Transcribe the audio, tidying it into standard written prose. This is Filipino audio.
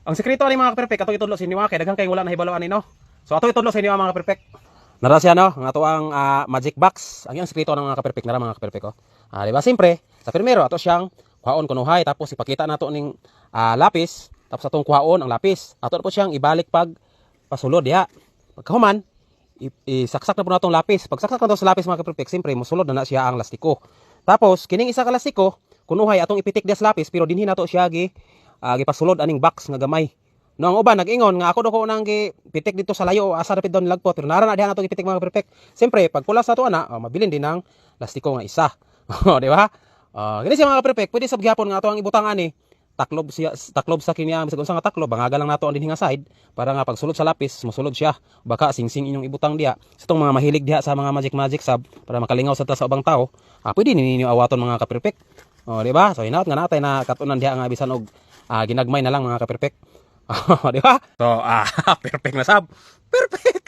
Ang sekreto ani mga perfect ato itudlo sa inyo kay daghang kay wala na hibaloan ni no. So ato itudlo sa inyo mga perfect. Nara siya no, ang ato ang magic box. Ang iyang sekreto ng mga perfect nara mga perfect ko. Di ba simpre, sa primero ato siyang kuhaon kunuhay tapos ipakita nato ning lapis, tapos atong kuhaon ang lapis. Ato po siyang ibalik pag pasulod diha. Pagkahuman, isaksak na po natong lapis. Pag saksak na to sa lapis mga perfect, simpre mosulod na siya ang lastiko. Tapos kining isa ka lastiko, kunuhay atong ipitik diha sa lapis pero dinhi nato siya gipasulod aning box nga gamay. No, ang uban nag-ingon nga ako do ko nang gipitik dito sa layo o asa rapid down lagpot pero nara na diha nato gipitik mga perfect. Siyempre pag pulas na to ana, mabilin din ang lastiko nga isa. Di ba? Kini siya mga perfect, pwede sab gyapon nga ato ang ibutang ani. Taklob sa kinya bisag unsa nga taklob, bangaga lang nato ang dinhi nga side para nga pagsulod sa lapis, mosulod siya. Baka singsing inyong ibutang diha. Sa tong mga mahilig diha sa mga magic sab para makalingaw sa ta sa ubang tao, pwede ninyo awaton mga ka-perfect. Di ba? So hinaut nga natay na katunan diha nga bisan og ginagmay na lang mga ka-perfect. Di ba? So, perfect na sab. Perfect.